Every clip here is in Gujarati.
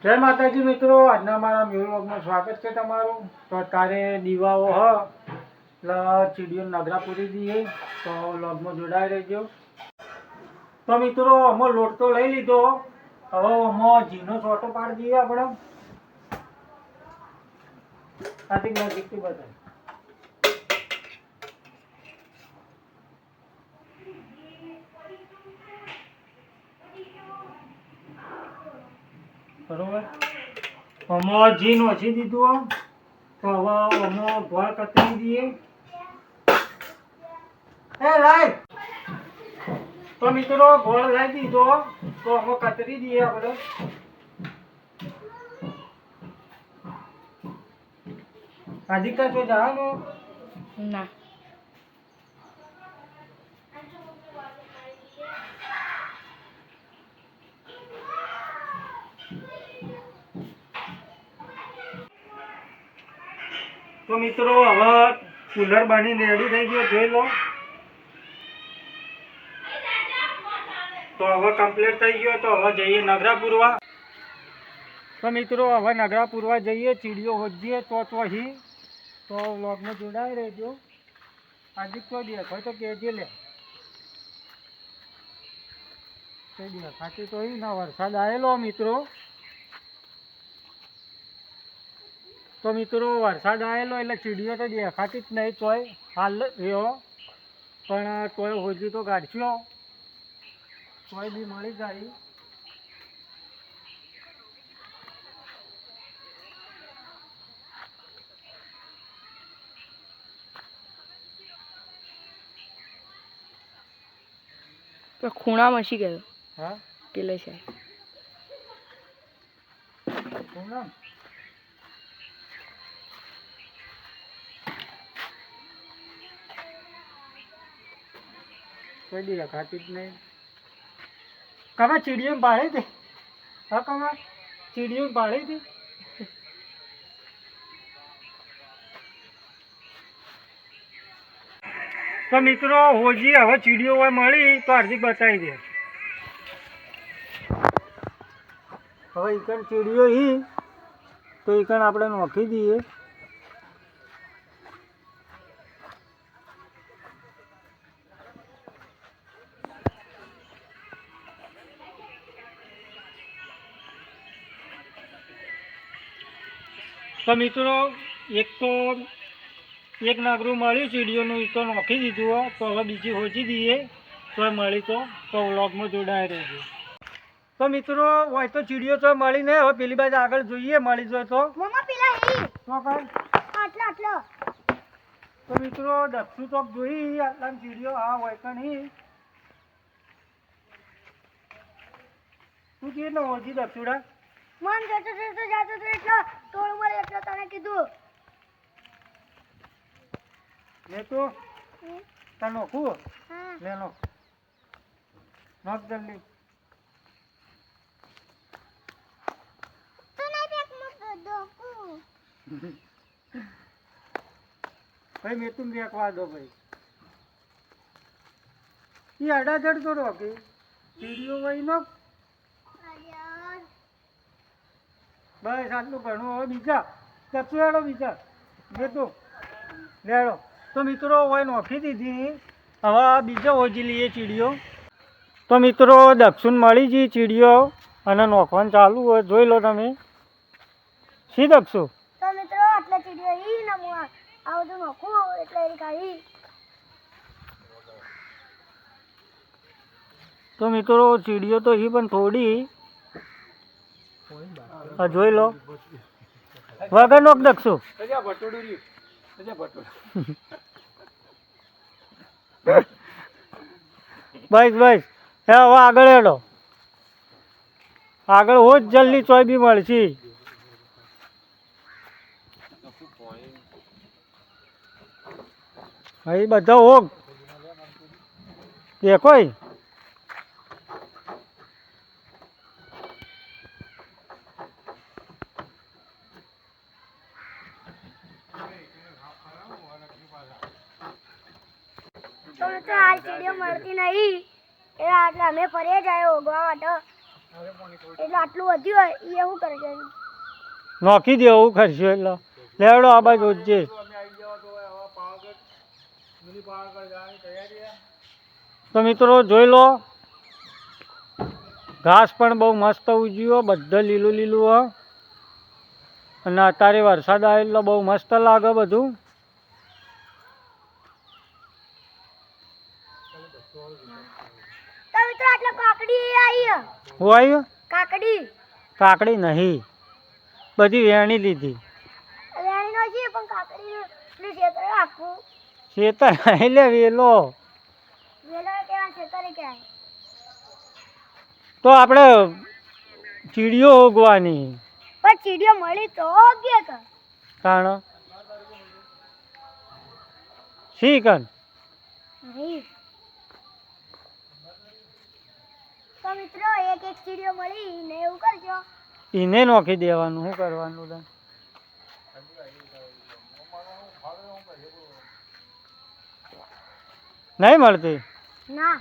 જય માતાજી મિત્રો, આજના મારા મ્યુ વ્લોગમાં સ્વાગત છે તમારું। તો તારે દીવાઓ એટલે ચીડીઓ નગરા પૂરી દઈએ તો વ્લોગમાં જોડાઈ રહેજો। તો મિત્રો અમે લોટ તો લઈ લીધો, હવે અમે ઘીનો સોટો પાડી દઈએ આપણે। આથી નજીકથી બતાવી બરોબર। અમે ઘી નોચી દીધું, તો હવે અમે ગોળ કતરી દઈએ। એ લાઈ તો મિત્રો ગોળ લાવી દીધો, તો અમે કતરી દઈએ આપણે। આદિકા તો જવાનું ના તો મિત્રો હવે કુલર બનીને રેડી થઈ ગયો, જોઈ લો। તો હવે કમ્પ્લીટ થઈ ગયો, તો હવે જઈએ નગરા પૂરવા। તો મિત્રો હવે નગરા પૂરવા જઈએ, ચીડીઓ હોજીએ તો અહીં તો વ્લોગમાં જોડાઈ રહેજો। આદિક તો દેખાય તો કહેજે લે, દેખાતી તો ના વરસાદ આવેલો મિત્રો। તો મિત્રો વરસાદ આવેલો એટલે ચીડીઓ તો દેખાતી જ નહીં, તોય હાલ રહ્યો પણ તોય હોજી તો કાઢશો, તોય બી મળી જાય। તો ખૂણા મસી ગયો। હા પેલે છે ખૂણા કોઈ દી ખાતી જ નહીં। કમા ચીડીઓ પાડી હતી, હા કમા ચીડીઓ પાડી હતી। તો મિત્રો હોજી હવે ચીડીઓ હોય મળી તો હાર્દિક બતાવી દે। હવે ઈકણ ચીડીઓ તો ઈકણ આપણે નોખી દઈએ। તો મિત્રો એક નાગરું મળ્યું ચીડીઓનું, તો નોખી દીધું, તો હવે બીજી હોજી દઈએ તો મળી તો વ્લોગમાં જોડાઈ રહેજો। તો મિત્રો હોય તો ચીડીઓ તો મળી ને, હવે પેલી બાજુ આગળ જોઈએ, મળી જાય તો તો મિત્રો દક્ષુ ચોક જોઈ આટલા ચીડીઓ, હા હોય તો નહીં તું કે ને હોજી દક્ષુડા મન જતો જાતો તો એટલો તોડ મળે એટલે તને કીધું લે તો તને નોખું હા લે નો નોખ જલ્દી। તો નહીં બેક મત દોકુ ભાઈ મેં તું દેખવા દો ભાઈ, ये अड़ाजड़ तो रोके वीडियो वही नो યાર बस आटलू घणो હવે બીજા ચચુડો બીજા લેતો લેડો। તો મિત્રો હોય નોખી દીધી, હવે બીજો હોજી લઈએ ચીડીઓ। તો મિત્રો દક્ષુન મળી ગઈ ચીડીઓ અને નોખવાનું ચાલુ હોય, જોઈ લો તમે। શી દક્ષુ તો મિત્રો આટલા ચીડીઓ નમું આ બધું નોખું એટલે એ કાઈ। તો મિત્રો ચીડીઓ તો પણ થોડી જોઈ લો, વગર નોખ દક્ષુ બસ બસ હે હવે આગળ હેડો, આગળ હો જ જલ્દી ચોય બી મળશે। અહીં બધા હોગ દેખો તો મિત્રો હાલ ચીડીઓ મળતી નહીં એટલે આટલા અમે ફરી જાય ઓગવા માટે। એટલે આટલું વધ્યું હોય એ શું કરે છે નોખી દેવું ખર્ચો એટલે લેવડો આ બાજુ જોજે. તો મિત્રો જોઈ લો, ઘાસ પણ બહુ મસ્ત ઉગ્યું, બધે લીલું લીલું હ. અને અત્યારે વરસાદ આવે એટલે બહુ મસ્ત લાગે બધું. તો મિત્રો આટલે કાકડી આવી હે. હું આવ્યું? કાકડી કાકડી નહીં, બધી વેણી લીધી. વેણી નો છે પણ કાકડી નું ક્ષેત્ર આખું ખેતર નહીં લે, વેલો. વેલો કેવા ક્ષેત્ર ક્યાં તો આપણે ચીડીઓ ઉગવાની પણ ચીડીઓ મળી તો ગયા કર કારણ શી કન નહીં. તો મિત્રો એક એક ચીડીઓ મળી ને એવું કરજો. એને નોખી દેવાનું, શું કરવાનું લે? નહીં મળતી ના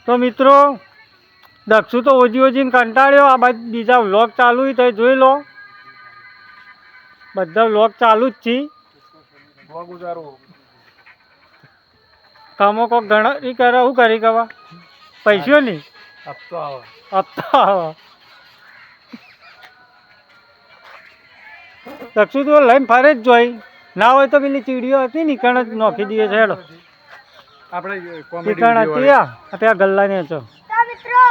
તો મિત્રો દક્ષુ તો ઓજી ઓજીને કંટાળ્યો. આ બાજુ બીજા વ્લોગ ચાલુ તો જોઈ લો, બધા વ્લોગ ચાલુ જ છે. કામો કોક ગણતરી કરે, શું કરી કવા પૈસો નહીં હપ્તો આવે. દક્ષુ તો લઈને ફરે જ જોઈ, ના હોય તો પેલી ચીડીઓ હતી ને કણ જ નોખી દઈએ છે. હેડો ઠીકાણ હતી ત્યાં ગલ્લાની છો. તો મિત્રો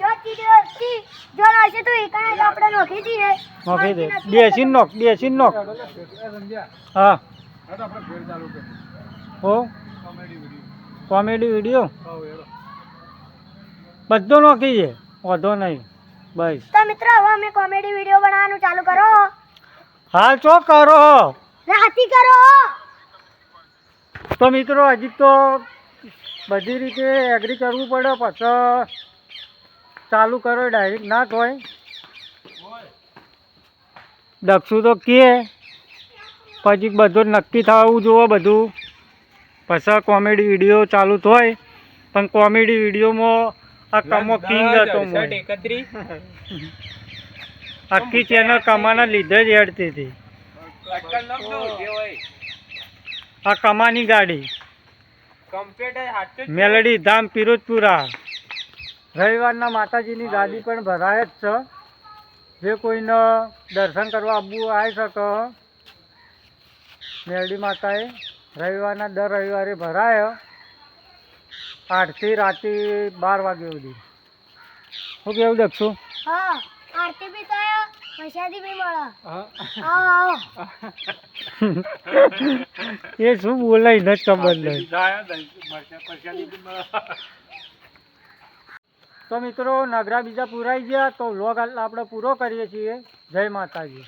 જો ચીડીઓ હતી જો હશે તો એકાને આપણે નોખી દઈએ. નોખી દે, બેસીને નોખ, બેસીને નોખ. હા હો કોમેડી વિડીયો બધો નોખી છે, વાંધો નહીં. બસ તો મિત્રો હવે અમે કોમેડી વિડીયો બનાવવાનું ચાલુ કરો. હાલ ચો કરો. રાતી કરો. તો મિત્રો હજી તો બધી રીતે એગ્રી કરવું પડે, પછી ચાલુ કરો, ડાયરેક્ટ ના થાય. દક્ષુ તો કે પછી બધું નક્કી થવું જોવે બધું, પછી કોમેડી વિડીયો ચાલુ થાય. પણ કોમેડી વિડીયોમાં આ કમો કિંગ હતો. આખી ચેનલ કમાના લીધે જ હેડતી હતી. આ કમાની ગાડી મેલડી ધામ પિરોજપુરા. રવિવારના માતાજીની ગાડી પણ ભરાય જ છે. જે કોઈને દર્શન કરવા આવવું આવી શકે. મેલડી માતાએ રવિવારના દર રવિવારે ભરાય 8 થી રાતે 12 વાગ્યા સુધી. શું કેવું દક્ષુ? હા આરતી બી થાય પ્રસાદી બી મળે. આવો એ શું બોલાય ન ખબર નહીં. તો મિત્રો નગરા બીજા પુરાઈ ગયા તો વ્લોગ આપણે પૂરો કરીએ છીએ. જય માતાજી.